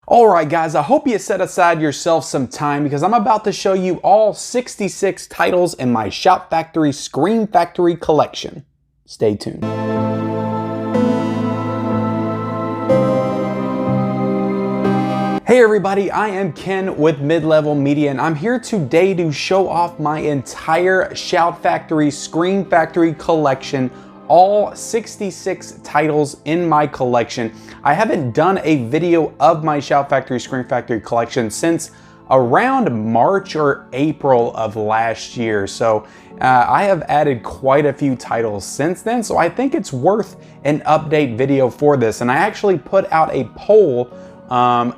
Alright guys, I hope you set aside yourself some time because I'm about to show you all 66 titles in my Shout Factory Scream Factory collection. Stay tuned. Hey everybody, I am Ken with Mid-Level Media and I'm here today to show off my entire Shout Factory Scream Factory collection. All 66 titles in my collection. I haven't done a video of my Shout Factory Scream Factory collection since around March or April of last year. So I have added quite a few titles since then. So I think it's worth an update video for this. And I actually put out a poll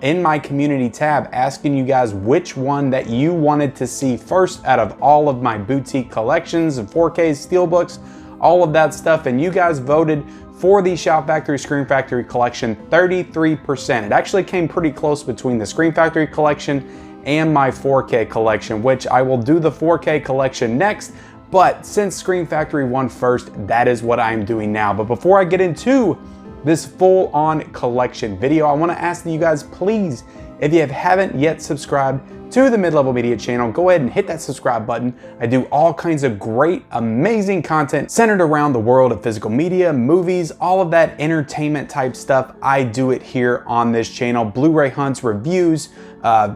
in my community tab asking you guys which one that you wanted to see first out of all of my boutique collections and 4K steelbooks, all of that stuff, and you guys voted for the Shout Factory Scream Factory collection 33%. It actually came pretty close between the Scream Factory collection and my 4K collection, which I will do the 4K collection next, but since Scream Factory won first, that is what I'm doing now. But before I get into this full-on collection video, I want to ask that you guys please, if you haven't yet subscribed to the Mid-Level Media channel, go ahead and hit that subscribe button. I do all kinds of great, amazing content centered around the world of physical media, movies, all of that entertainment type stuff. I do it here on this channel. Blu-ray hunts, reviews,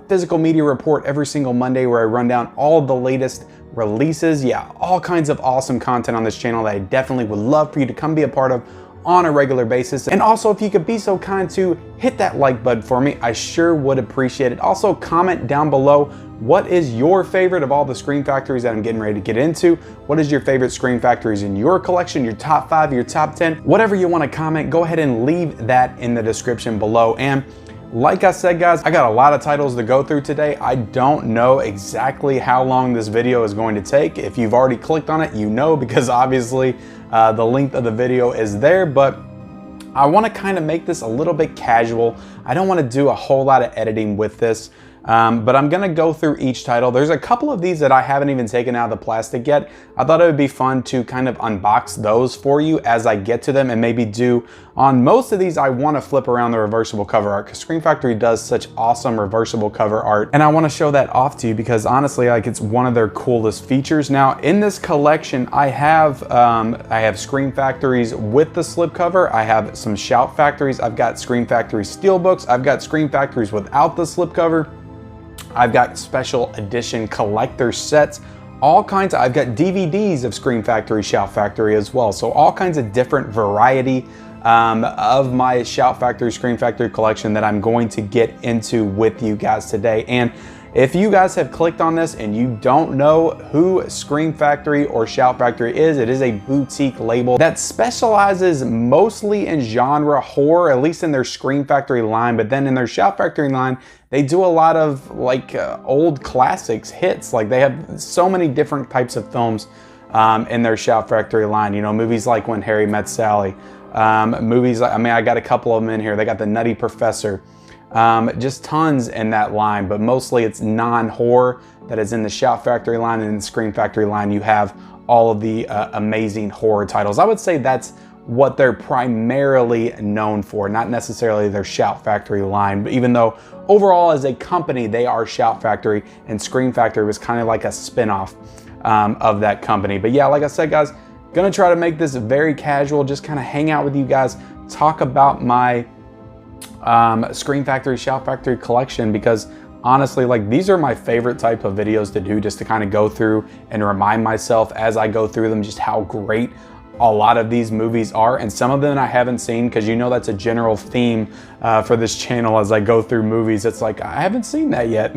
physical media report every single Monday where I run down all of the latest releases. Yeah, all kinds of awesome content on this channel that I definitely would love for you to come be a part of on a regular basis. And also, if you could be so kind to hit that like button for me, I sure would appreciate it. Also, comment down below, what is your favorite of all the Scream Factories that I'm getting ready to get into? What is your favorite Scream Factories in your collection, your top 5, your top 10? Whatever you want to comment, go ahead and leave that in the description below. And like I said, guys, I got a lot of titles to go through today. I don't know exactly how long this video is going to take. If you've already clicked on it, you know, because obviously the length of the video is there, but I want to kind of make this a little bit casual. I don't want to do a whole lot of editing with this. But I'm gonna go through each title. There's a couple of these that I haven't even taken out of the plastic yet. I thought it would be fun to kind of unbox those for you as I get to them, and maybe do, on most of these I wanna flip around the reversible cover art because Scream Factory does such awesome reversible cover art. And I wanna show that off to you because honestly, like, it's one of their coolest features. Now in this collection, I have Scream Factories with the slipcover. I have some Shout Factories. I've got Scream Factory steelbooks. I've got Scream Factories without the slipcover. I've got special edition collector sets, all kinds of, I've got DVDs of Scream Factory, Shout Factory as well. So all kinds of different variety of my Shout Factory, Scream Factory collection that I'm going to get into with you guys today. And if you guys have clicked on this and you don't know who Scream Factory or Shout Factory is, it is a boutique label that specializes mostly in genre horror, at least in their Scream Factory line, but then in their Shout Factory line, they do a lot of like old classics, hits. Like they have so many different types of films in their Shout Factory line. You know, movies like When Harry Met Sally, movies, I mean, I got a couple of them in here. They got The Nutty Professor. Just tons in that line, but mostly it's non-horror that is in the Shout Factory line, and in the Scream Factory line you have all of the amazing horror titles. I would say that's what they're primarily known for, not necessarily their Shout Factory line, but even though overall as a company they are Shout Factory, and Scream Factory was kind of like a spin-off of that company. But yeah, like I said, guys, gonna try to make this very casual, just kind of hang out with you guys, talk about my Scream Factory, Shout Factory collection, because honestly, like, these are my favorite type of videos to do, just to kind of go through and remind myself as I go through them just how great a lot of these movies are. And some of them I haven't seen, because you know that's a general theme for this channel as I go through movies. It's like, I haven't seen that yet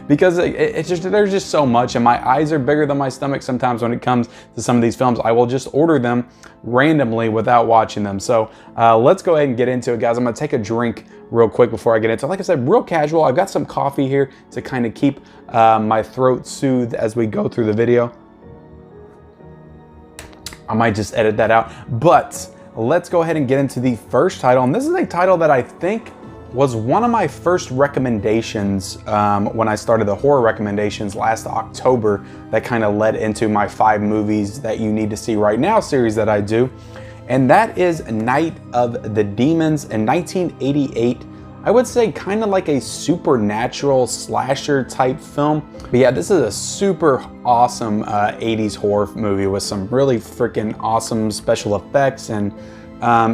because it's just, there's just so much, and my eyes are bigger than my stomach sometimes when it comes to some of these films. I will just order them randomly without watching them. So let's go ahead and get into it, guys. I'm gonna take a drink real quick before I get into it. Like I said, real casual. I've got some coffee here to kind of keep my throat soothed as we go through the video. I might just edit that out, but let's go ahead and get into the first title. And this is a title that I think was one of my first recommendations when I started the horror recommendations last October, that kind of led into my 5 movies that you need to see right now series that I do. And that is Night of the Demons, a 1988 I would say kind of like a supernatural slasher type film. But yeah, this is a super awesome 80s horror movie with some really freaking awesome special effects. And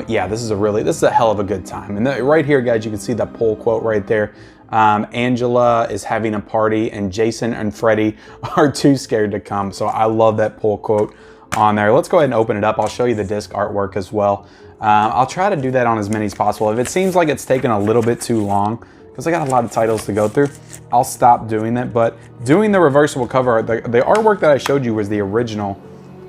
yeah, this is a hell of a good time. And right here, guys, you can see that pull quote right there. Angela is having a party and Jason and Freddy are too scared to come. So I love that pull quote on there. Let's go ahead and open it up. I'll show you the disc artwork as well. I'll try to do that on as many as possible. If it seems like it's taken a little bit too long, because I got a lot of titles to go through, I'll stop doing that. But doing the reversible cover art, the artwork that I showed you was the original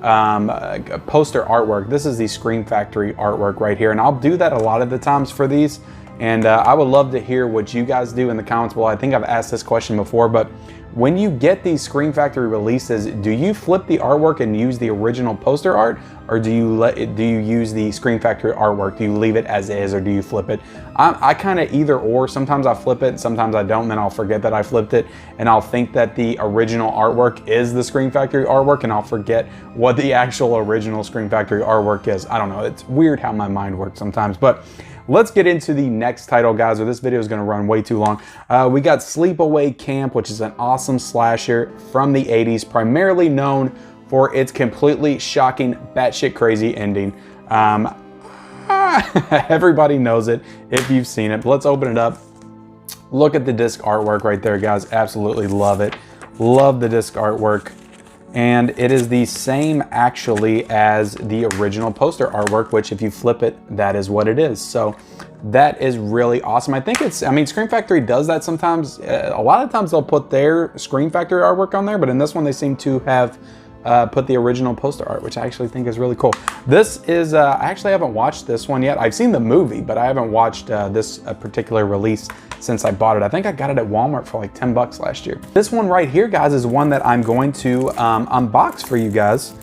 poster artwork. This is the Scream Factory artwork right here. And I'll do that a lot of the times for these. And I would love to hear what you guys do in the comments below. I think I've asked this question before, but when you get these Scream Factory releases, do you flip the artwork and use the original poster art, or do you use the Scream Factory artwork? Do you leave it as is, or do you flip it? I kind of either or. Sometimes I flip it, sometimes I don't, and then I'll forget that I flipped it, and I'll think that the original artwork is the Scream Factory artwork, and I'll forget what the actual original Scream Factory artwork is. I don't know. It's weird how my mind works sometimes, but let's get into the next title, guys, or this video is going to run way too long. We got Sleepaway Camp, which is an awesome slasher from the 80s, primarily known for its completely shocking, batshit crazy ending. Everybody knows it if you've seen it. But let's open it up. Look at the disc artwork right there, guys. Absolutely love it. Love the disc artwork. And it is the same actually as the original poster artwork, which if you flip it, that is what it is. So that is really awesome. I mean, Scream Factory does that sometimes. A lot of times they'll put their Scream Factory artwork on there, but in this one they seem to have put the original poster art, which I actually think is really cool. This is, I actually haven't watched this one yet. I've seen the movie, but I haven't watched this particular release since I bought it. I think I got it at Walmart for like 10 bucks last year. This one right here, guys, is one that I'm going to unbox for you guys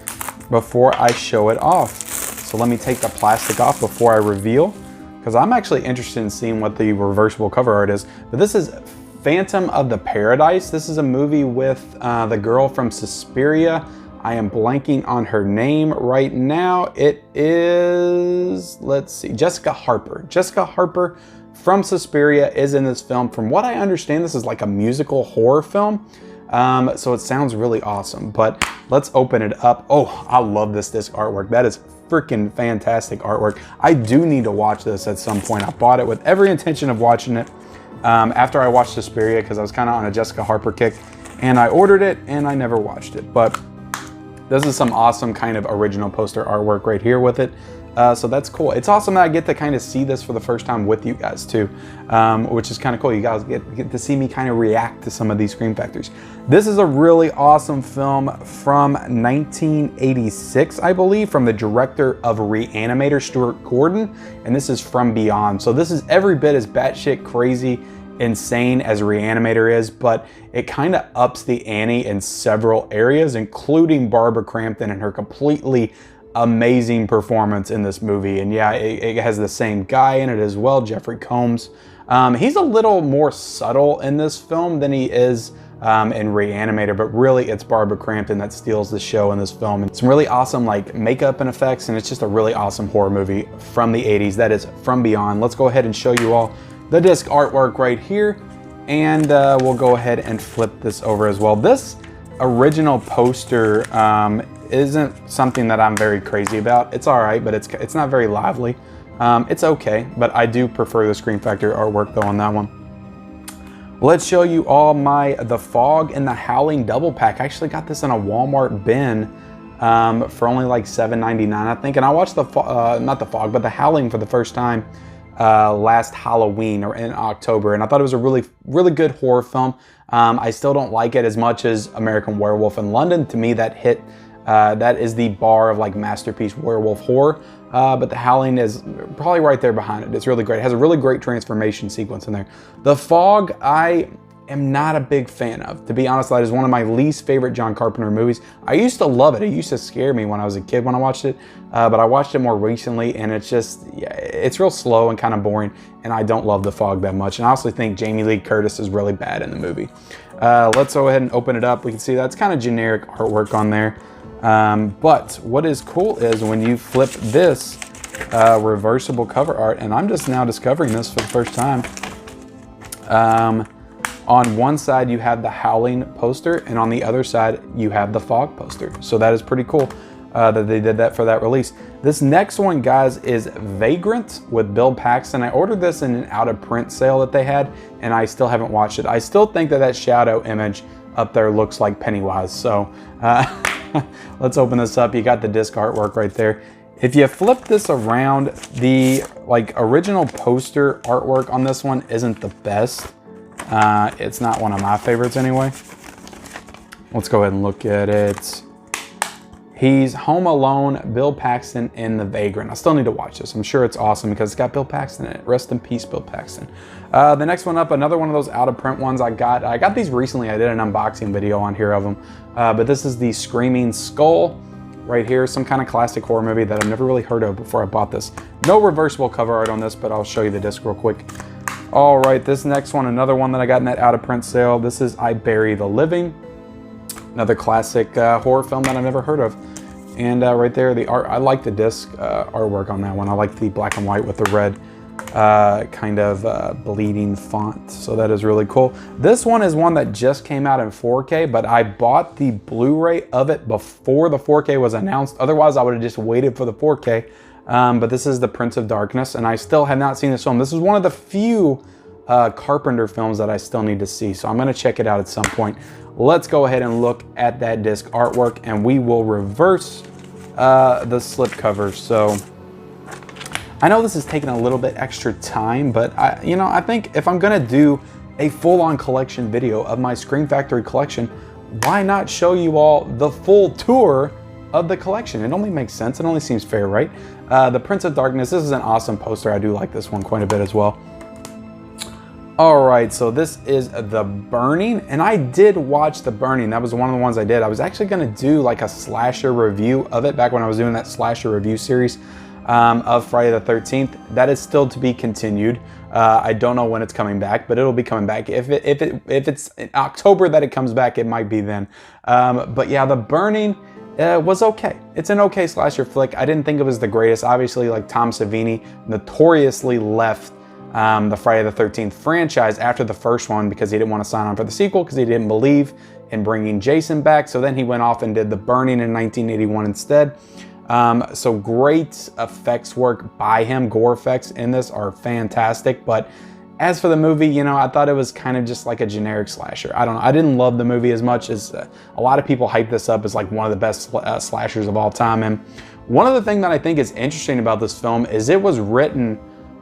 before I show it off. So let me take the plastic off before I reveal, because I'm actually interested in seeing what the reversible cover art is. But this is Phantom of the Paradise. This is a movie with the girl from Suspiria. I am blanking on her name right now. It is, let's see, Jessica Harper. Jessica Harper from Suspiria is in this film. From what I understand, this is like a musical horror film. So it sounds really awesome, but let's open it up. Oh, I love this disc artwork. That is freaking fantastic artwork. I do need to watch this at some point. I bought it with every intention of watching it after I watched Suspiria, because I was kind of on a Jessica Harper kick, and I ordered it and I never watched it. But this is some awesome kind of original poster artwork right here with it. So that's cool. It's awesome that I get to kind of see this for the first time with you guys too, which is kind of cool. You guys get to see me kind of react to some of these Scream Factories. This is a really awesome film from 1986, I believe, from the director of Reanimator, Stuart Gordon, and this is From Beyond. So this is every bit as batshit crazy insane as Reanimator is, but it kind of ups the ante in several areas, including Barbara Crampton and her completely amazing performance in this movie. And yeah, it has the same guy in it as well, Jeffrey Combs. He's a little more subtle in this film than he is in Reanimator, but really it's Barbara Crampton that steals the show in this film. And some really awesome like makeup and effects, and it's just a really awesome horror movie from the 80s. That is From Beyond. Let's go ahead and show you all the disc artwork right here, and we'll go ahead and flip this over as well. This original poster isn't something that I'm very crazy about. It's all right, but it's not very lively. It's okay, but I do prefer the Scream Factory artwork though on that one. Let's show you all The Fog and the Howling double pack. I actually got this in a Walmart bin for only like $7.99, I think. And I watched not The Fog, but The Howling for the first time last Halloween or in October, and I thought it was a really good horror film. I still don't like it as much as American Werewolf in London. To me, that is the bar of like masterpiece werewolf horror, but The Howling is probably right there behind it. It's really great. It has a really great transformation sequence in there. The Fog, I am not a big fan of. To be honest, that is one of my least favorite John Carpenter movies. I used to love it. It used to scare me when I was a kid when I watched it, but I watched it more recently, and it's just, yeah, it's real slow and kind of boring, and I don't love The Fog that much. And I also think Jamie Lee Curtis is really bad in the movie. Let's go ahead and open it up. We can see that's kind of generic artwork on there. But what is cool is when you flip this reversible cover art, and I'm just now discovering this for the first time. On one side, you have the Howling poster, and on the other side, you have the Fog poster. So that is pretty cool that they did that for that release. This next one, guys, is Vagrant with Bill Paxton. I ordered this in an out-of-print sale that they had, and I still haven't watched it. I still think that that shadow image up there looks like Pennywise. So let's open this up. You got the disc artwork right there. If you flip this around, the original poster artwork on this one isn't the best. It's not one of my favorites anyway. Let's go ahead and look at it. He's Home Alone, Bill Paxton in The Vagrant. I still need to watch this. I'm sure it's awesome because it's got Bill Paxton in it. Rest in peace, Bill Paxton. The next one up, another one of those out-of-print ones I got these recently. I did an unboxing video on here of them. But this is the Screaming Skull right here. Some kind of classic horror movie that I've never really heard of before I bought this. No reversible cover art on this, but I'll show you the disc real quick. All right, this next one, another one that I got in that out-of-print sale. This is I Bury the Living. Another classic horror film that I've never heard of. And right there, the art, I like the disc artwork on that one. I like the black and white with the red kind of bleeding font. So that is really cool. This one is one that just came out in 4K, but I bought the Blu-ray of it before the 4K was announced. Otherwise, I would have just waited for the 4K. But this is The Prince of Darkness, and I still have not seen this film. This is one of the few Carpenter films that I still need to see, so I'm going to check it out at some point. Let's go ahead and look at that disc artwork, and we will reverse the slip covers. So I know this is taking a little bit extra time, but I think if I'm going to do a full-on collection video of my Scream Factory collection, why not show you all the full tour of the collection? It only makes sense. It only seems fair, right? The Prince of Darkness, this is an awesome poster. I do like this one quite a bit as well. All right, so this is The Burning, and I did watch The Burning. That was one of the ones I did. I was actually gonna do like a slasher review of it back when I was doing that slasher review series of Friday the 13th. That is still to be continued. I don't know when it's coming back, but it'll be coming back. If it's in October that it comes back, it might be then. But yeah, The Burning was okay. It's an okay slasher flick. I didn't think it was the greatest. Obviously, like Tom Savini notoriously left the Friday the 13th franchise after the first one because he didn't want to sign on for the sequel because he didn't believe in bringing Jason back. So then he went off and did The Burning in 1981 instead. So great effects work by him. Gore effects in this are fantastic. But as for the movie, I thought it was kind of just like a generic slasher. I don't know. I didn't love the movie as much as a lot of people hype this up as like one of the best slashers of all time. And one of the things that I think is interesting about this film is it was written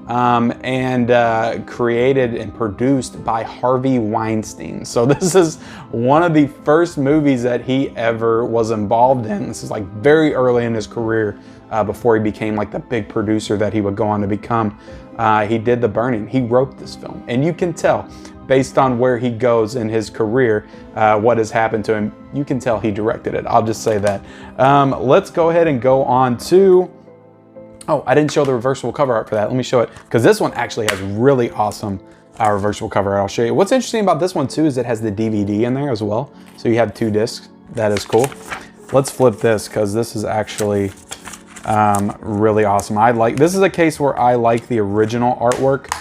and created and produced by Harvey Weinstein. So this is one of the first movies that he ever was involved in. This is like very early in his career before he became like the big producer that he would go on to become. He did The Burning. He wrote this film, and you can tell based on where he goes in his career, what has happened to him. You can tell he directed it. I'll just say that. Let's go ahead and go on to... Oh, I didn't show the reversible cover art for that. Let me show it, because this one actually has really awesome reversible cover art. I'll show you. What's interesting about this one too is it has the DVD in there as well. So you have 2 discs. That is cool. Let's flip this, because this is actually really awesome. This is a case where I like the original artwork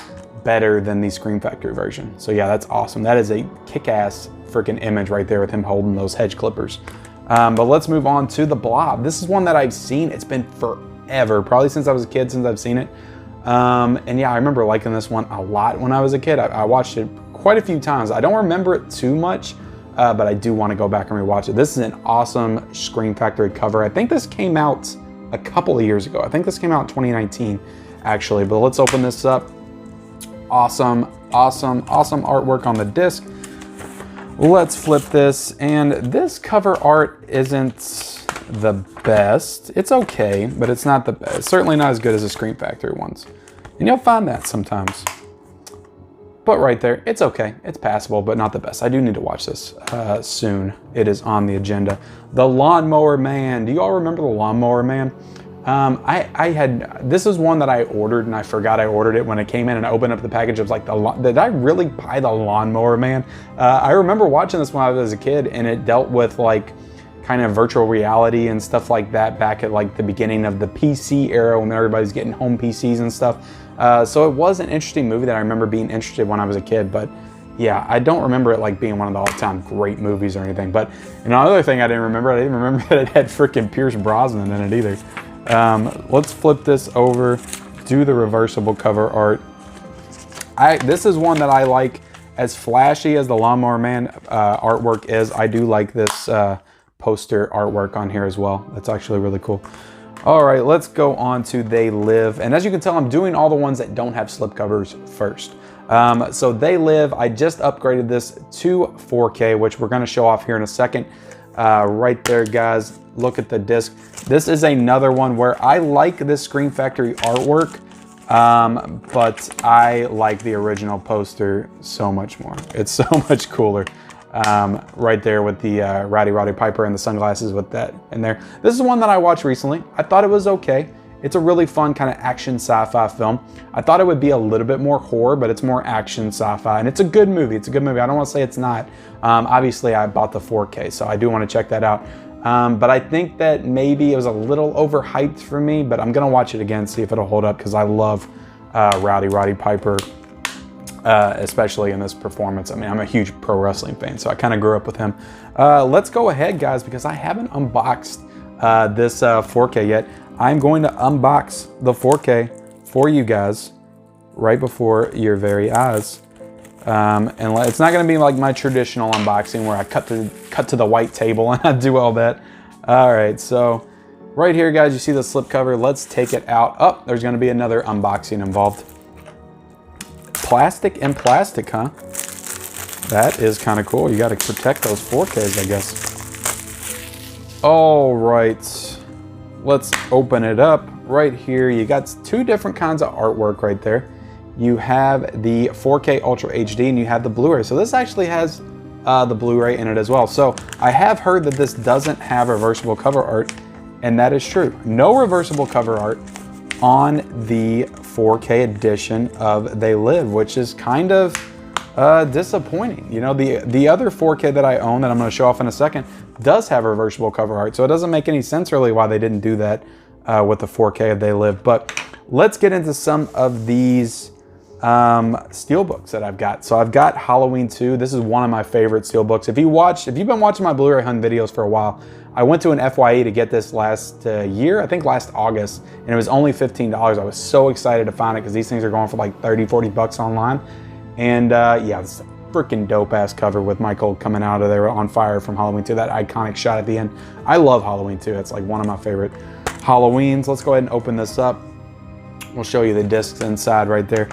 better than the Scream Factory version. So yeah, that's awesome. That is a kick-ass freaking image right there with him holding those hedge clippers. But let's move on to The Blob. This is one that I've seen. It's been forever, probably since I was a kid, since I've seen it. And yeah, I remember liking this one a lot when I was a kid. I watched it quite a few times. I don't remember it too much, but I do want to go back and rewatch it. This is an awesome Scream Factory cover. I think this came out a couple of years ago. I think this came out in 2019, actually. But let's open this up. Awesome, awesome, awesome artwork on the disc. Let's flip this, and this cover art isn't the best. It's okay, but it's not the best. It's certainly not as good as the Scream Factory ones. And you'll find that sometimes. But right there, it's okay. It's passable, but not the best. I do need to watch this soon. It is on the agenda. The Lawnmower Man. Do you all remember The Lawnmower Man? This is one that I ordered and I forgot I ordered it when it came in, and I opened up the package. I was like, did I really buy The Lawnmower Man? I remember watching this when I was a kid, and it dealt with like kind of virtual reality and stuff like that back at like the beginning of the PC era when everybody's getting home PCs and stuff. So it was an interesting movie that I remember being interested when I was a kid, but yeah, I don't remember it like being one of the all-time great movies or anything. But another thing I didn't remember that it had freaking Pierce Brosnan in it either. Let's flip this over, do the reversible cover art. This is one that I like. As flashy as the Lawnmower Man artwork is, I do like this poster artwork on here as well. That's actually really cool. All right, let's go on to They Live. And as you can tell, I'm doing all the ones that don't have slipcovers first. So They Live, I just upgraded this to 4K, which we're gonna show off here in a second. Right there, guys, look at the disc. This is another one where I like this Scream Factory artwork, but I like the original poster so much more. It's so much cooler. Right there with the Roddy Piper and the sunglasses with that in there. This is one that I watched recently. I thought it was okay. It's a really fun kind of action sci-fi film. I thought it would be a little bit more horror, but it's more action sci-fi, and it's a good movie. It's a good movie. I don't want to say it's not. Obviously, I bought the 4K, so I do want to check that out. But I think that maybe it was a little overhyped for me, but I'm going to watch it again, see if it'll hold up, because I love Roddy Piper, especially in this performance. I mean, I'm a huge pro wrestling fan, so I kind of grew up with him. Let's go ahead, guys, because I haven't unboxed this 4K yet. I'm going to unbox the 4K for you guys right before your very eyes. And it's not going to be like my traditional unboxing where I cut to the white table and I do all that. All right, so right here, guys, you see the slipcover. Let's take it out. Oh, there's going to be another unboxing involved. Plastic and plastic, huh? That is kind of cool. You got to protect those 4Ks, I guess. All right. Let's open it up. Right here, you got two different kinds of artwork right there. You have the 4K Ultra HD and you have the Blu-ray. So this actually has the Blu-ray in it as well. So I have heard that this doesn't have reversible cover art, and that is true. No reversible cover art on the 4K edition of They Live, which is kind of disappointing. You know, the other 4K that I own that I'm going to show off in a second does have reversible cover art, so it doesn't make any sense really why they didn't do that with the 4K of They Live. But let's get into some of these steelbooks that I've got. So I've got Halloween 2. This is one of my favorite steelbooks. If you've been watching my Blu-ray hunt videos for a while, I went to an FYE to get this last year, I think last August, and it was only $15. I was so excited to find it because these things are going for like 30, 40 bucks online. And yeah, it's a freaking dope ass cover with Michael coming out of there on fire from Halloween 2, that iconic shot at the end. I love Halloween 2. It's like one of my favorite Halloweens. Let's go ahead and open this up. We'll show you the discs inside right there.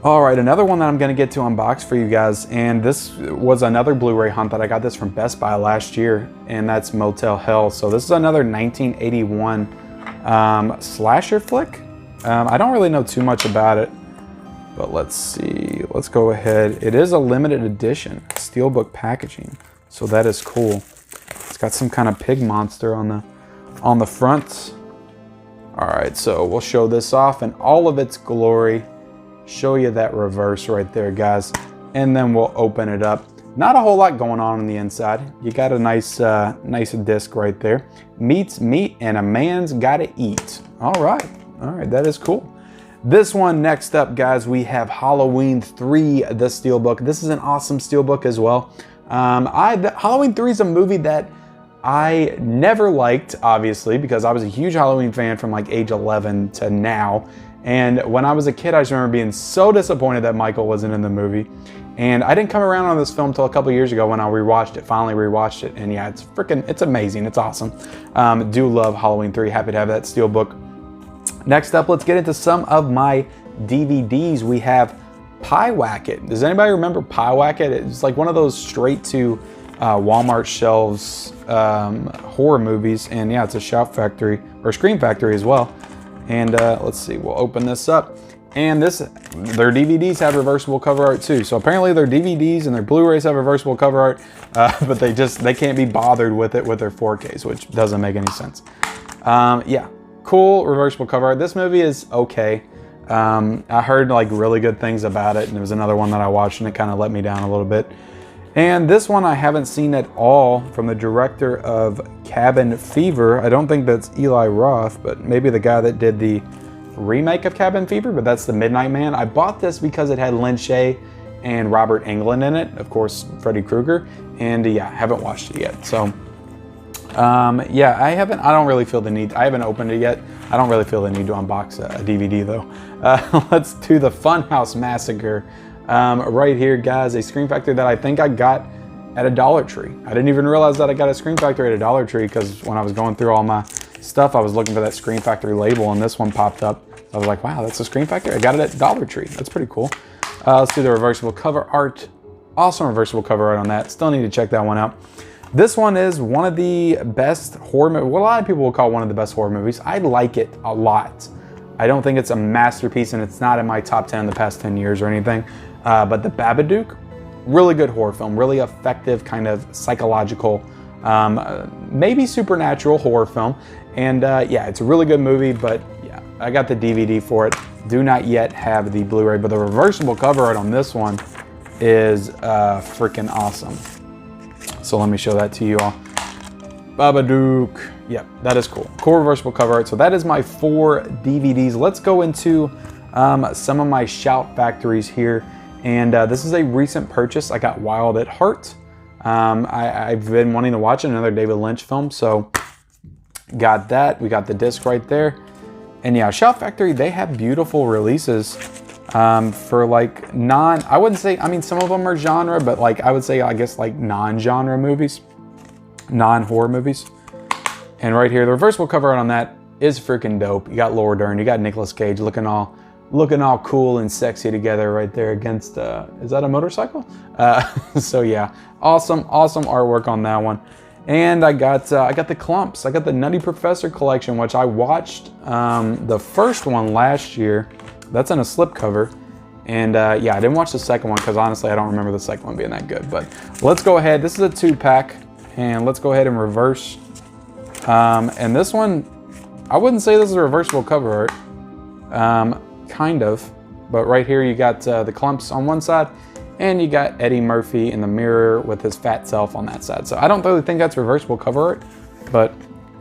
All right, another one that I'm going to get to unbox for you guys, and this was another Blu-ray hunt that I got this from Best Buy last year, and that's Motel Hell. So this is another 1981 slasher flick. I don't really know too much about it, but let's see. Let's go ahead. It is a limited edition steelbook packaging, so that is cool. It's got some kind of pig monster on the front. All right, so we'll show this off in all of its glory. Show you that reverse right there, guys, and then we'll open it up. Not a whole lot going on the inside. You got a nice disc right there. Meat's meat and a man's gotta eat. All right, that is cool. This one next up, guys, we have Halloween 3, the steelbook. This is an awesome steelbook as well. Halloween 3 is a movie that I never liked, obviously, because I was a huge Halloween fan from like age 11 to now. And when I was a kid, I just remember being so disappointed that Michael wasn't in the movie. And I didn't come around on this film until a couple years ago when I finally rewatched it. And yeah, it's amazing. It's awesome. Do love Halloween 3. Happy to have that steelbook. Next up, let's get into some of my DVDs. We have Pie Wacket. Does anybody remember Pie Wacket? It's like one of those straight to Walmart shelves horror movies. And yeah, it's a Shout Factory or Scream Factory as well. And let's see, we'll open this up. And their DVDs have reversible cover art too. So apparently their DVDs and their Blu-rays have reversible cover art, but they can't be bothered with it with their 4Ks, which doesn't make any sense. Yeah, cool reversible cover art. This movie is okay. I heard like really good things about it, and it was another one that I watched and it kind of let me down a little bit. And this one I haven't seen at all, from the director of Cabin Fever. I don't think that's Eli Roth, but maybe the guy that did the remake of Cabin Fever, but that's The Midnight Man. I bought this because it had Lin Shaye and Robert Englund in it, of course, Freddy Krueger, and yeah, haven't watched it yet. So, yeah, I don't really feel the need, I haven't opened it yet. I don't really feel the need to unbox a DVD though. Let's do the Funhouse Massacre. Right here, guys, a Scream Factory that I think I got at a Dollar Tree. I didn't even realize that I got a Scream Factory at a Dollar Tree because when I was going through all my stuff, I was looking for that Scream Factory label and this one popped up. I was like, wow, that's a Scream Factory? I got it at Dollar Tree. That's pretty cool. Let's do the reversible cover art. Awesome reversible cover art on that. Still need to check that one out. This one is one of the best horror movies. Well, a lot of people will call it one of the best horror movies. I like it a lot. I don't think it's a masterpiece and it's not in my top 10 in the past 10 years or anything. But The Babadook, really good horror film, really effective kind of psychological, maybe supernatural horror film. And yeah, it's a really good movie, but yeah, I got the DVD for it. Do not yet have the Blu-ray, but the reversible cover art on this one is freaking awesome. So let me show that to you all. Babadook. Yep, that is cool. Cool reversible cover art. So that is my 4 DVDs. Let's go into some of my Shout Factories here. And this is a recent purchase. I got Wild at Heart. I've been wanting to watch another David Lynch film, so got that. We got the disc right there. And yeah, Shout Factory, they have beautiful releases for like I wouldn't say, I mean, some of them are genre, but like I would say, I guess like non-genre movies, non-horror movies. And right here, the reversible cover art on that is freaking dope. You got Laura Dern, you got Nicolas Cage looking all cool and sexy together right there against, is that a motorcycle? So yeah, awesome artwork on that one. And I got the Clumps. I got the Nutty Professor collection, which I watched the first one last year. That's in a slipcover. And yeah, I didn't watch the second one because honestly, I don't remember the second one being that good. But let's go ahead. This is a 2-pack, and let's go ahead and reverse. And this one, I wouldn't say this is a reversible cover art. Kind of, but right here you got the Clumps on one side, and you got Eddie Murphy in the mirror with his fat self on that side. So I don't really think that's reversible cover art, but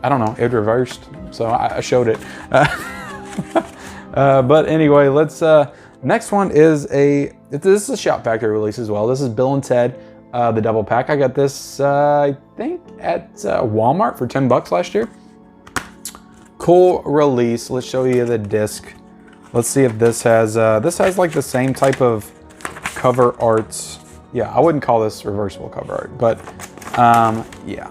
I don't know, it reversed, so I showed it. But anyway, let's, next one is this is a Shout Factory release as well. This is Bill and Ted, the double pack. I got this, I think at Walmart for 10 bucks last year. Cool release. Let's show you the disc. Let's see if this has like the same type of cover art. Yeah, I wouldn't call this reversible cover art, but yeah.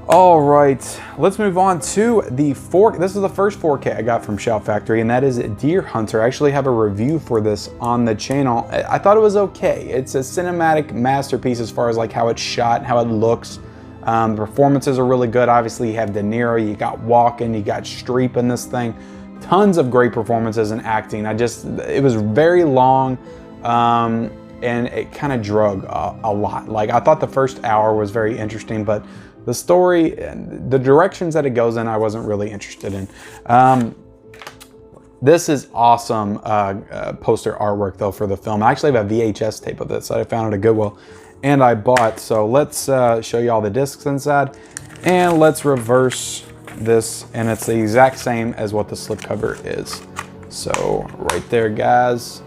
All right, let's move on to the this is the first 4K I got from Shout Factory, and that is Deer Hunter. I actually have a review for this on the channel. I thought it was okay. It's a cinematic masterpiece as far as like how it's shot, how it looks. The performances are really good. Obviously, you have De Niro, you got Walken, you got Streep in this thing. Tons of great performances and acting. It was very long, and it kind of drug a lot. Like, I thought the first hour was very interesting, but the story, the directions that it goes in, I wasn't really interested in. This is awesome poster artwork, though, for the film. I actually have a VHS tape of this that I found at a Goodwill, and I bought. So let's show you all the discs inside, and let's reverse this, and it's the exact same as what the slipcover is. So right there, guys,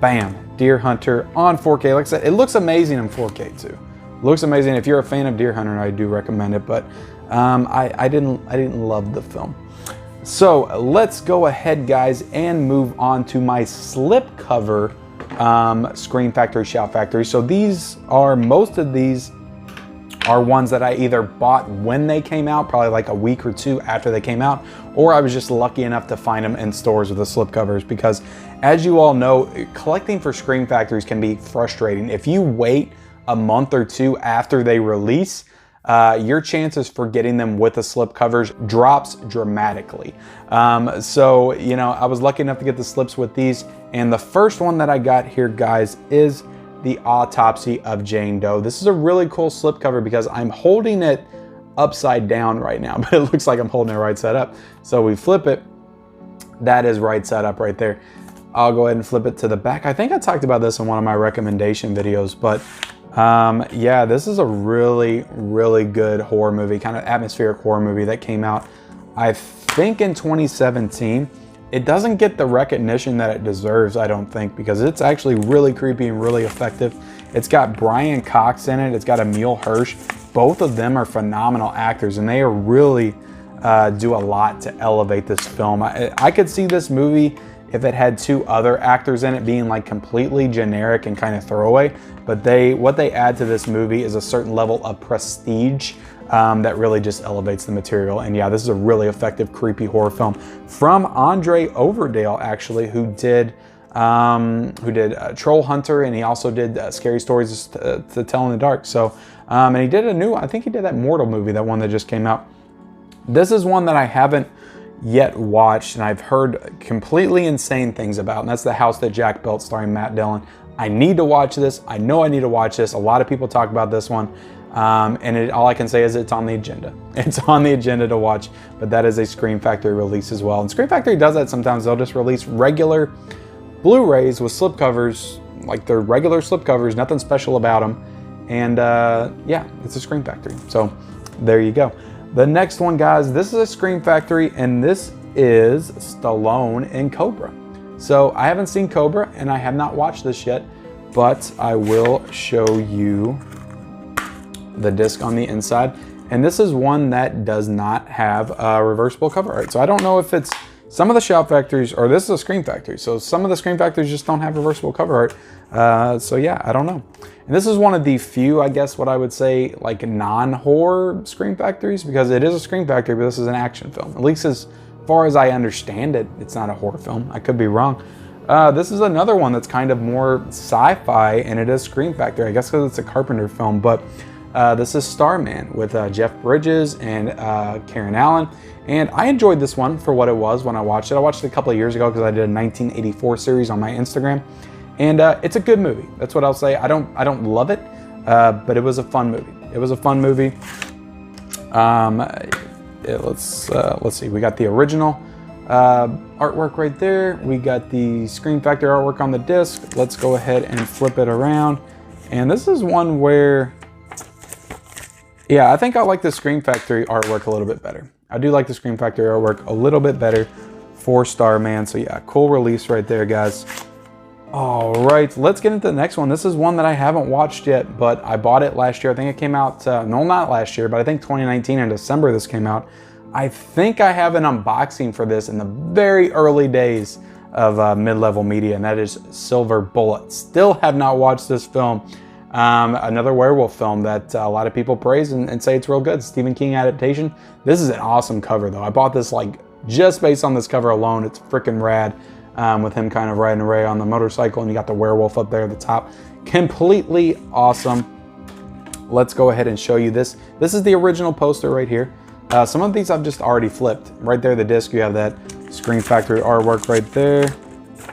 bam, Deer Hunter on 4K. Like I said, it looks amazing in 4K too. Looks amazing. If you're a fan of Deer Hunter, I do recommend it, but I didn't love the film. So let's go ahead, guys, and move on to my slipcover Scream Factory, Shout Factory. So most of these are ones that I either bought when they came out, probably like a week or 2 after they came out, or I was just lucky enough to find them in stores with the slipcovers, because as you all know, collecting for Scream Factories can be frustrating. If you wait a month or 2 after they release, your chances for getting them with the slipcovers drops dramatically. So, you know, I was lucky enough to get the slips with these, and the first one that I got here, guys, is the Autopsy of Jane Doe. This is a really cool slipcover because I'm holding it upside down right now, but it looks like I'm holding it right side up. So we flip it, that is right side up right there. I'll go ahead and flip it to the back. I think I talked about this in one of my recommendation videos, but yeah, this is a really, really good horror movie, kind of atmospheric horror movie that came out, I think in 2017. It doesn't get the recognition that it deserves, I don't think, because it's actually really creepy and really effective. It's got Brian Cox in it. It's got Emil Hirsch. Both of them are phenomenal actors, and they are really do a lot to elevate this film. I could see this movie if it had two other actors in it being like completely generic and kind of throwaway, but what they add to this movie is a certain level of prestige that really just elevates the material. And yeah, this is a really effective, creepy horror film from Andre Overdale, actually, who did Troll Hunter, and he also did Scary Stories to Tell in the Dark. So, and he did I think he did that Mortal movie, that one that just came out. This is one that I haven't yet watched, and I've heard completely insane things about, and that's The House That Jack Built, starring Matt Dillon. I need to watch this. I know I need to watch this. A lot of people talk about this one. And all I can say is it's on the agenda. It's on the agenda to watch, but that is a Scream Factory release as well. And Scream Factory does that sometimes. They'll just release regular Blu-rays with slipcovers, like they're regular slipcovers, nothing special about them. And yeah, it's a Scream Factory. So there you go. The next one, guys, this is a Scream Factory, and this is Stallone in Cobra. So I haven't seen Cobra, and I have not watched this yet, but I will show you the disc on the inside. And this is one that does not have a reversible cover art. So I don't know if it's some of the Shout Factories, or this is a Scream Factory. So some of the Scream Factories just don't have reversible cover art. So yeah, I don't know. And this is one of the few, I guess, what I would say, like non-horror Scream Factories, because it is a Scream Factory, but this is an action film. At least as far as I understand it, it's not a horror film. I could be wrong. This is another one that's kind of more sci-fi, and it is Scream Factory, I guess because it's a Carpenter film, but this is Starman with Jeff Bridges and Karen Allen. And I enjoyed this one for what it was when I watched it. I watched it a couple of years ago because I did a 1984 series on my Instagram. And it's a good movie. That's what I'll say. I don't love it, but it was a fun movie. It was a fun movie. Let's see. We got the original artwork right there. We got the Scream Factory artwork on the disc. Let's go ahead and flip it around. And this is one where, yeah, I think I like the Scream Factory artwork a little bit better. I do like the Scream Factory artwork a little bit better for Starman. So yeah, cool release right there, guys. All right, let's get into the next one. This is one that I haven't watched yet, but I bought it last year. I think it came out, no, not last year, but I think 2019 in December this came out. I think I have an unboxing for this in the very early days of Mid-Level Media, and that is Silver Bullet. Still have not watched this film. Another werewolf film that a lot of people praise and say it's real good. Stephen King adaptation. This is an awesome cover, though. I bought this like just based on this cover alone. It's freaking rad. With him kind of riding away on the motorcycle, and you got the werewolf up there at the top. Completely awesome. Let's go ahead and show you this. This is the original poster right here. Some of these I've just already flipped. Right there, the disc, you have that Scream Factory artwork right there.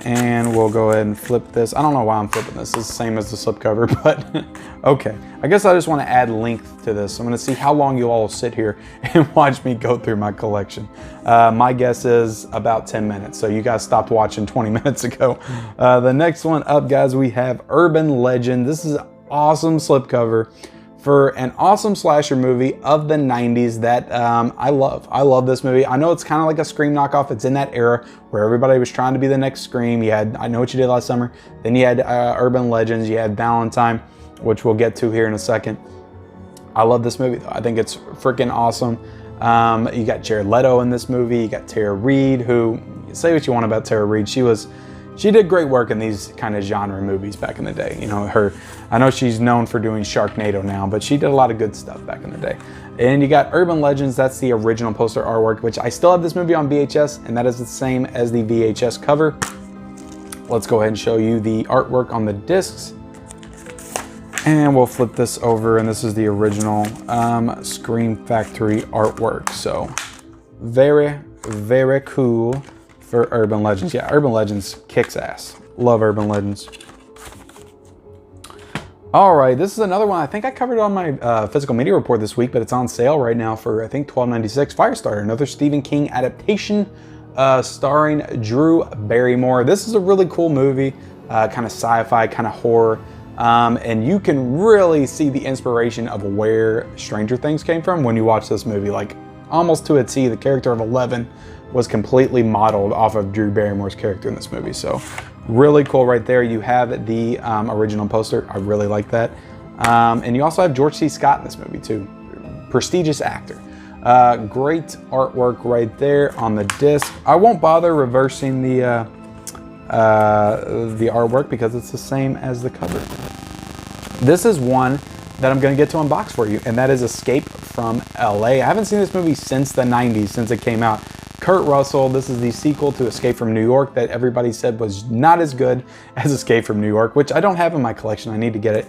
And we'll go ahead and flip this. I don't know why I'm flipping this. It's the same as the slipcover, but okay. I guess I just want to add length to this. I'm going to see how long you all will sit here and watch me go through my collection. My guess is about 10 minutes. So you guys stopped watching 20 minutes ago. The next one up, guys, we have Urban Legend. This is an awesome slipcover for an awesome slasher movie of the 90s that I love. I love this movie. I know it's kind of like a Scream knockoff. It's in that era where everybody was trying to be the next Scream. You had I Know What You Did Last Summer. Then you had Urban Legends. You had Valentine, which we'll get to here in a second. I love this movie, though. I think it's freaking awesome. You got Jared Leto in this movie. You got Tara Reid, who, say what you want about Tara Reid. She did great work in these kind of genre movies back in the day. You know, I know she's known for doing Sharknado now, but she did a lot of good stuff back in the day. And you got Urban Legends. That's the original poster artwork, which I still have this movie on VHS, and that is the same as the VHS cover. Let's go ahead and show you the artwork on the discs. And we'll flip this over, and this is the original Scream Factory artwork. So very, very cool for Urban Legends. Yeah, Urban Legends kicks ass. Love Urban Legends. All right, this is another one. I think I covered it on my physical media report this week, but it's on sale right now for, I think, $12.96. Firestarter, another Stephen King adaptation starring Drew Barrymore. This is a really cool movie, kind of sci-fi, kind of horror. And you can really see the inspiration of where Stranger Things came from when you watch this movie. Like, almost to a T. The character of 11 was completely modeled off of Drew Barrymore's character in this movie. So really cool right there. You have the original poster. I really like that. And you also have George C. Scott in this movie too. Prestigious actor. Great artwork right there on the disc. I won't bother reversing the artwork because it's the same as the cover. This is one that I'm going to get to unbox for you, and that is Escape from LA. I haven't seen this movie since the 90s, since it came out. Kurt Russell, this is the sequel to Escape from New York that everybody said was not as good as Escape from New York, which I don't have in my collection. I need to get it.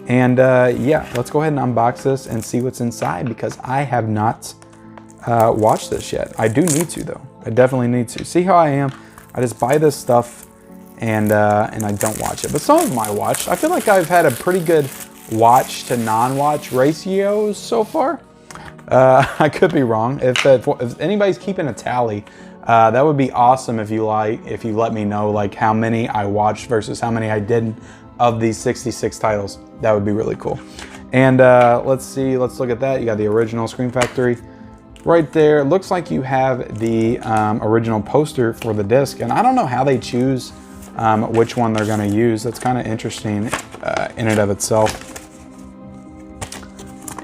And yeah, let's go ahead and unbox this and see what's inside because I have not watched this yet. I do need to though. I definitely need to. See how I am? I just buy this stuff and I don't watch it. But some of them I watched. I feel like I've had a pretty good watch to non-watch ratios so far. I could be wrong. If anybody's keeping a tally, that would be awesome if you let me know like how many I watched versus how many I didn't of these 66 titles. That would be really cool. And let's see, let's look at that. You got the original Scream Factory right there. Looks like you have the original poster for the disc, and I don't know how they choose which one they're gonna use. That's kind of interesting in and of itself.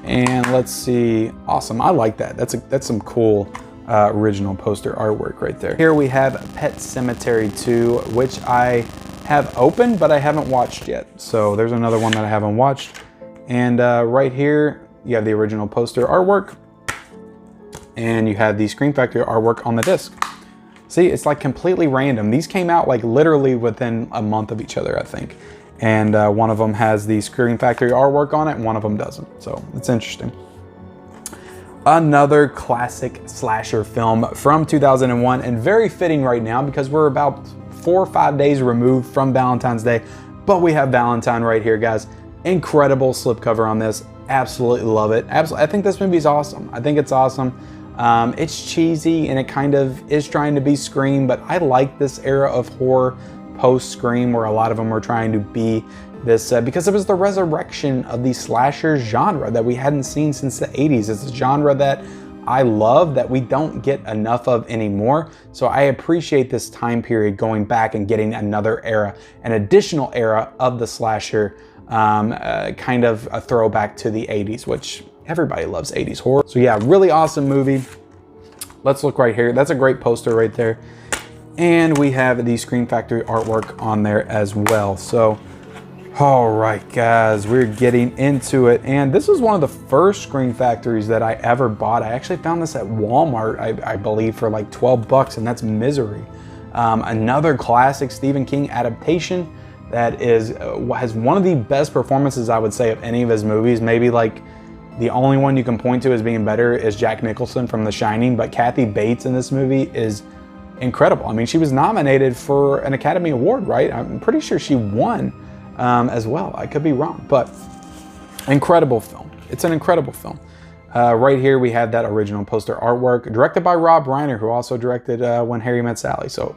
And let's see, awesome, I like that. That's some cool original poster artwork right there. Here we have Pet Sematary 2, which I have opened, but I haven't watched yet. So there's another one that I haven't watched. And right here, you have the original poster artwork, and you have the Scream Factory artwork on the disc. See, it's like completely random. These came out like literally within a month of each other, I think. And one of them has the Scream Factory artwork on it, and one of them doesn't. So it's interesting. Another classic slasher film from 2001, and very fitting right now because we're about 4 or 5 days removed from Valentine's Day. But we have Valentine right here, guys. Incredible slipcover on this. Absolutely love it. Absolutely, I think this movie is awesome. I think it's awesome. It's cheesy and it kind of is trying to be Scream, but I like this era of horror post-Scream where a lot of them were trying to be this because it was the resurrection of the slasher genre that we hadn't seen since the 80s. It's a genre that I love that we don't get enough of anymore. So I appreciate this time period going back and getting another era, an additional era of the slasher, kind of a throwback to the 80s, which everybody loves 80s horror. So yeah, really awesome movie. Let's look right here. That's a great poster right there. And we have the Scream Factory artwork on there as well. So, all right, guys, we're getting into it. And this is one of the first Scream Factories that I ever bought. I actually found this at Walmart, I believe, for like 12 bucks, and that's Misery. Another classic Stephen King adaptation that has one of the best performances, I would say, of any of his movies. Maybe like the only one you can point to as being better is Jack Nicholson from The Shining, but Kathy Bates in this movie is incredible. I mean, she was nominated for an Academy Award, right? I'm pretty sure she won as well. I could be wrong, but incredible film. It's an incredible film. Right here we have that original poster artwork directed by Rob Reiner, who also directed When Harry Met Sally. So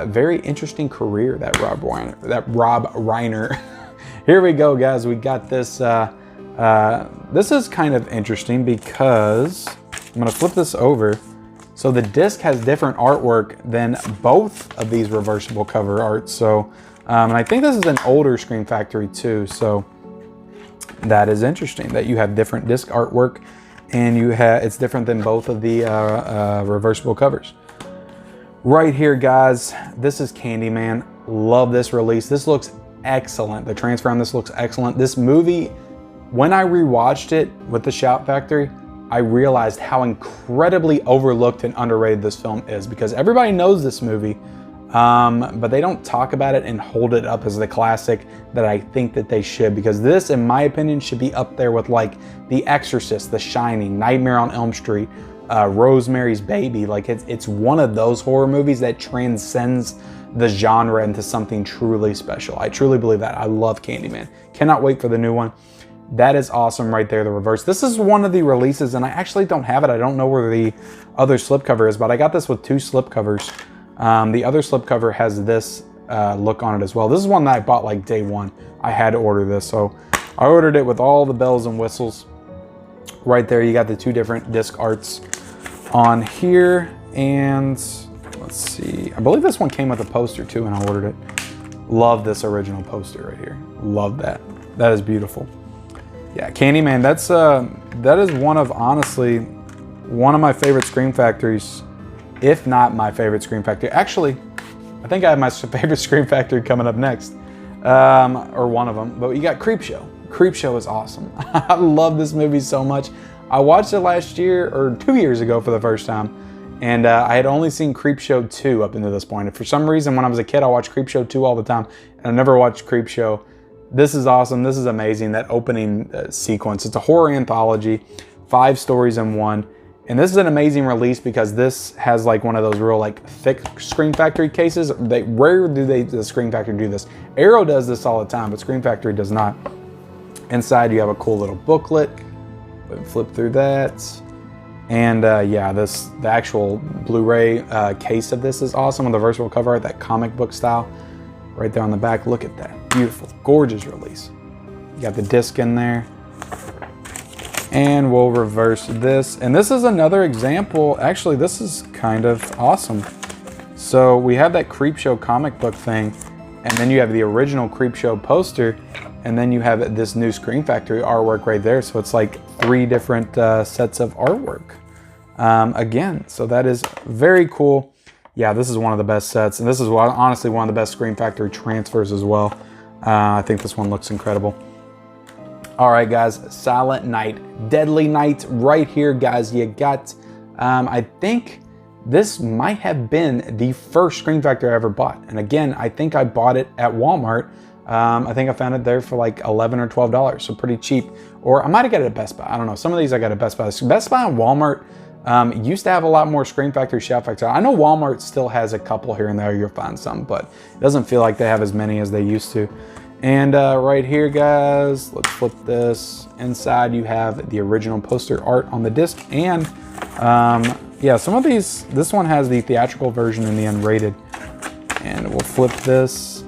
very interesting career that Rob Reiner. Here we go, guys. We got this. This is kind of interesting because I'm gonna flip this over. So the disc has different artwork than both of these reversible cover arts. So, and I think this is an older Scream Factory too. So that is interesting that you have different disc artwork and it's different than both of the reversible covers. Right here, guys, this is Candyman. Love this release. This looks excellent. The transfer on this looks excellent. This movie, when I rewatched it with the Shout Factory, I realized how incredibly overlooked and underrated this film is because everybody knows this movie, but they don't talk about it and hold it up as the classic that I think that they should, because this, in my opinion, should be up there with like The Exorcist, The Shining, Nightmare on Elm Street, Rosemary's Baby. Like it's one of those horror movies that transcends the genre into something truly special. I truly believe that. I love Candyman. Cannot wait for the new one. That is awesome right there, the reverse. This is one of the releases, and I actually don't have it. I don't know where the other slipcover is, but I got this with 2 slipcovers. The other slipcover has this look on it as well. This is one that I bought like day one. I had to order this, so I ordered it with all the bells and whistles. Right there, you got the 2 different disc arts. on here. And let's see, I believe this one came with a poster too when I ordered it. Love this original poster right here. Love that. That is beautiful. Yeah, Candyman, that is honestly one of my favorite Scream Factories, if not my favorite Scream Factory. Actually, I think I have my favorite Scream Factory coming up next, or one of them. But you got Creepshow. Creepshow is awesome. I love this movie so much. I watched it last year or 2 years ago for the first time, and I had only seen Creepshow 2 up until this point. And for some reason, when I was a kid, I watched Creepshow 2 all the time, and I never watched Creepshow. This is awesome. This is amazing, that opening sequence. It's a horror anthology, 5 stories in one. And this is an amazing release because this has like one of those real like thick Scream Factory cases. Rare do the Scream Factory do this. Arrow does this all the time, but Scream Factory does not. Inside you have a cool little booklet. Flip through that. And yeah, the actual Blu-ray case of this is awesome with the versatile cover art, that comic book style. Right there on the back, look at that. Beautiful, gorgeous release. You got the disc in there. And we'll reverse this. And this is another example. Actually, this is kind of awesome. So we have that Creepshow comic book thing, and then you have the original Creepshow poster, and then you have this new Scream Factory artwork right there. So it's like 3 different sets of artwork. Again, so that is very cool. Yeah, this is one of the best sets, and this is honestly one of the best Scream Factory transfers as well. I think this one looks incredible. All right, guys, Silent Night, Deadly Night right here, guys. You got, I think this might have been the first Scream Factory I ever bought. And again, I think I bought it at Walmart. I think I found it there for like $11 or $12, so pretty cheap. Or I might have got it at Best Buy. I don't know. Some of these I got at Best Buy. Best Buy and Walmart used to have a lot more Scream Factory, Shout Factory. I know Walmart still has a couple here and there. You'll find some, but it doesn't feel like they have as many as they used to. And right here, guys, let's flip this. Inside, you have the original poster art on the disc. And yeah, some of these, this one has the theatrical version and the unrated. And we'll flip this.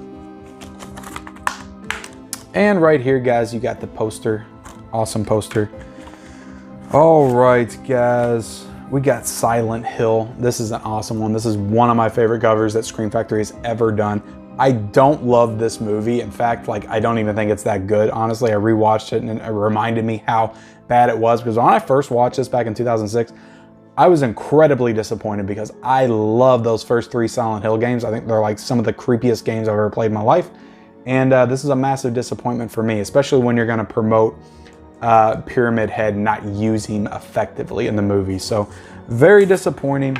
And right here, guys, you got the poster. Awesome poster. All right, guys, we got Silent Hill. This is an awesome one. This is one of my favorite covers that Scream Factory has ever done. I don't love this movie. In fact, like, I don't even think it's that good. Honestly, I rewatched it and it reminded me how bad it was, because when I first watched this back in 2006, I was incredibly disappointed because I love those first 3 Silent Hill games. I think they're like some of the creepiest games I've ever played in my life. And this is a massive disappointment for me, especially when you're gonna promote Pyramid Head not using effectively in the movie. So very disappointing.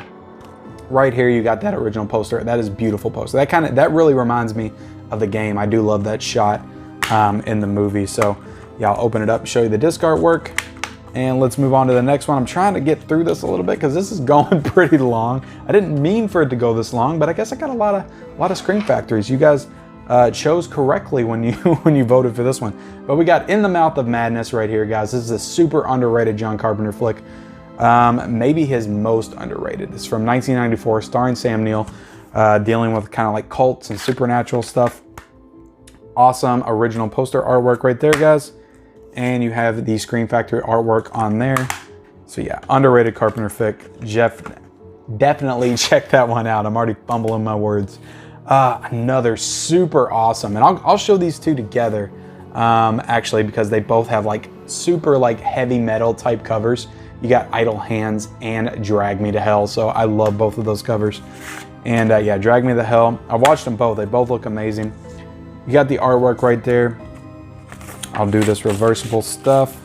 Right here, you got that original poster. That is a beautiful poster. That really reminds me of the game. I do love that shot in the movie. So yeah, I'll open it up, show you the disc artwork, and let's move on to the next one. I'm trying to get through this a little bit because this is going pretty long. I didn't mean for it to go this long, but I guess I got a lot of Scream Factories. You guys chose correctly when you when you voted for this one. But we got In the Mouth of Madness right here, guys. This is a super underrated John Carpenter flick. Maybe his most underrated. It's from 1994, starring Sam Neill, dealing with kind of like cults and supernatural stuff. Awesome original poster artwork right there, guys. And you have the Scream Factory artwork on there. So yeah, underrated Carpenter flick. Definitely check that one out. I'm already fumbling my words. Another super awesome, and I'll show these two together, actually, because they both have like super like heavy metal type covers. You got Idle Hands and Drag Me to Hell, so I love both of those covers. And yeah, Drag Me to Hell, I watched them both. They both look amazing. You got the artwork right there. I'll do this reversible stuff.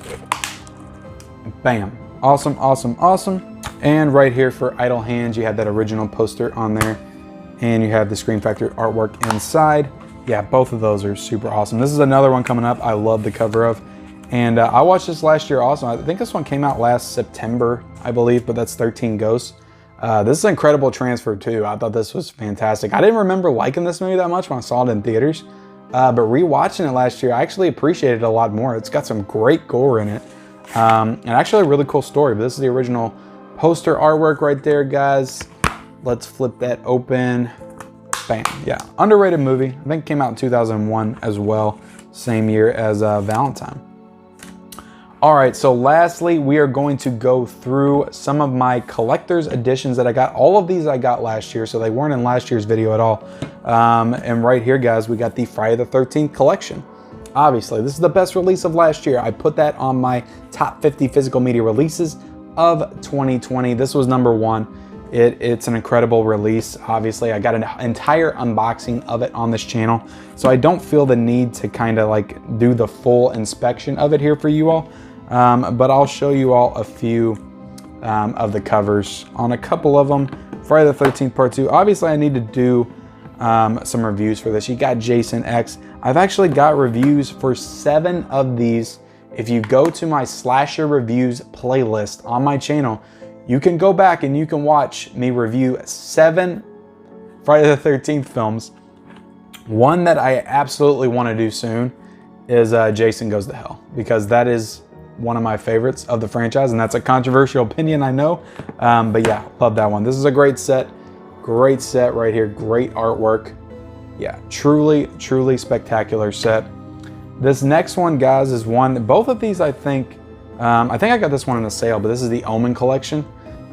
Bam. Awesome, awesome, awesome. And right here for Idle Hands, you have that original poster on there. And you have the Scream Factory artwork inside. Yeah, both of those are super awesome. This is another one coming up I love the cover of. And I watched this last year also. I think this one came out last September, I believe, but that's 13 Ghosts. This is an incredible transfer too. I thought this was fantastic. I didn't remember liking this movie that much when I saw it in theaters. But rewatching it last year, I actually appreciated it a lot more. It's got some great gore in it. And actually a really cool story. But this is the original poster artwork right there, guys. Let's flip that open. Bam. Yeah, underrated movie. I think it came out in 2001 as well. Same year as Valentine. All right, so lastly, we are going to go through some of my collector's editions that I got. All of these I got last year, so they weren't in last year's video at all. And right here, guys, we got the Friday the 13th collection. Obviously, this is the best release of last year. I put that on my top 50 physical media releases of 2020. This was number 1. It's an incredible release. Obviously, I got an entire unboxing of it on this channel, so I don't feel the need to kind of like do the full inspection of it here for you all. But I'll show you all a few of the covers on a couple of them. Friday the 13th Part 2. Obviously, I need to do some reviews for this. You got Jason X. I've actually got reviews for 7 of these. If you go to my slasher reviews playlist on my channel, you can go back and you can watch me review 7 Friday the 13th films. One that I absolutely want to do soon is Jason Goes to Hell, because that is one of my favorites of the franchise, and that's a controversial opinion, I know. But yeah, love that one. This is a great set right here. Great artwork. Yeah, truly, truly spectacular set. This next one, guys, is one, both of these I think I got this one in a sale, but this is the Omen Collection.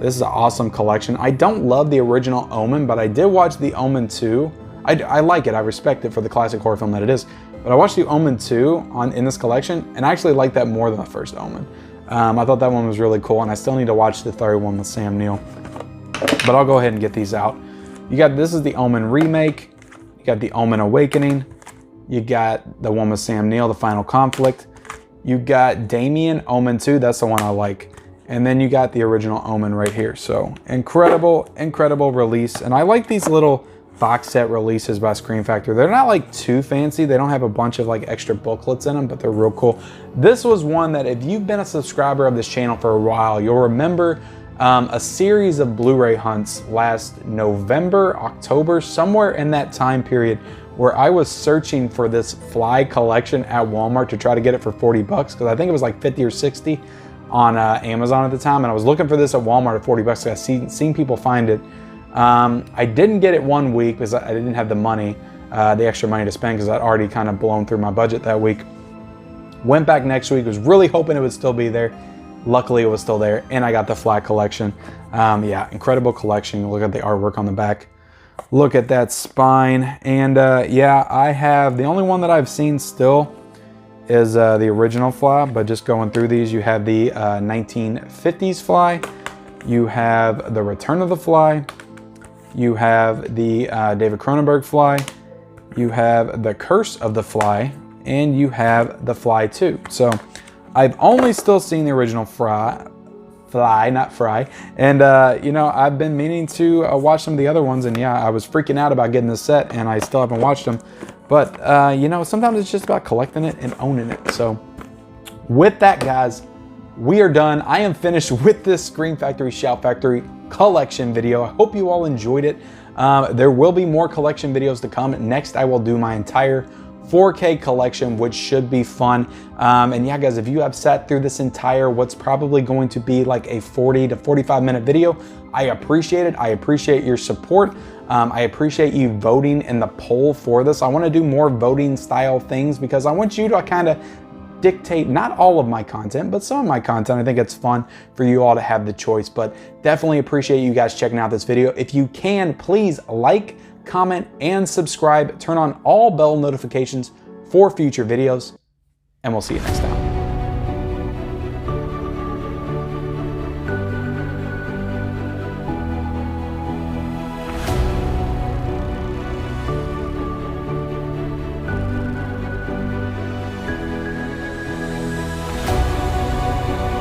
This is an awesome collection. I don't love the original Omen, but I did watch the Omen 2. I like it. I respect it for the classic horror film that it is. But I watched the Omen 2 in this collection, and I actually like that more than the first Omen. I thought that one was really cool, and I still need to watch the third one with Sam Neill. But I'll go ahead and get these out. This is the Omen remake. You got the Omen Awakening. You got the one with Sam Neill, The Final Conflict. You got Damien, Omen 2. That's the one I like. And then you got the original Omen right here. So incredible, incredible release. And I like these little box set releases by Scream Factory. They're not like too fancy. They don't have a bunch of like extra booklets in them, but they're real cool. This was one that if you've been a subscriber of this channel for a while, you'll remember a series of Blu-ray hunts last November, October, somewhere in that time period, where I was searching for this Fly collection at Walmart to try to get it for 40 bucks, because I think it was like 50 or 60 on Amazon at the time, and I was looking for this at Walmart at 40 bucks. I seen people find it. I didn't get it one week because I didn't have the money, the extra money to spend, because I'd already kind of blown through my budget that week. Went back next week, was really hoping it would still be there. Luckily, it was still there, and I got the Fly collection. Yeah, incredible collection. Look at the artwork on the back. Look at that spine. And yeah, I have, the only one that I've seen still is the original Fly, but just going through these, you have the 1950s Fly, you have the Return of the Fly, you have the David Cronenberg Fly, you have the Curse of the Fly, and you have the Fly 2. So I've only still seen the original Fly, not Fry. And you know, I've been meaning to watch some of the other ones, and yeah, I was freaking out about getting this set, and I still haven't watched them. But you know, sometimes it's just about collecting it and owning it. So with that, guys, we are done. I am finished with this Scream Factory Shout Factory collection video. I hope you all enjoyed it. There will be more collection videos to come. Next, I will do my entire 4K collection, which should be fun. And yeah, guys, if you have sat through this entire, what's probably going to be like a 40 to 45 minute video, I appreciate it. I appreciate your support. I appreciate you voting in the poll for this. I want to do more voting style things because I want you to kind of dictate not all of my content, but some of my content. I think it's fun for you all to have the choice, but definitely appreciate you guys checking out this video. If you can, please like, comment, and subscribe. Turn on all bell notifications for future videos, and we'll see you next time.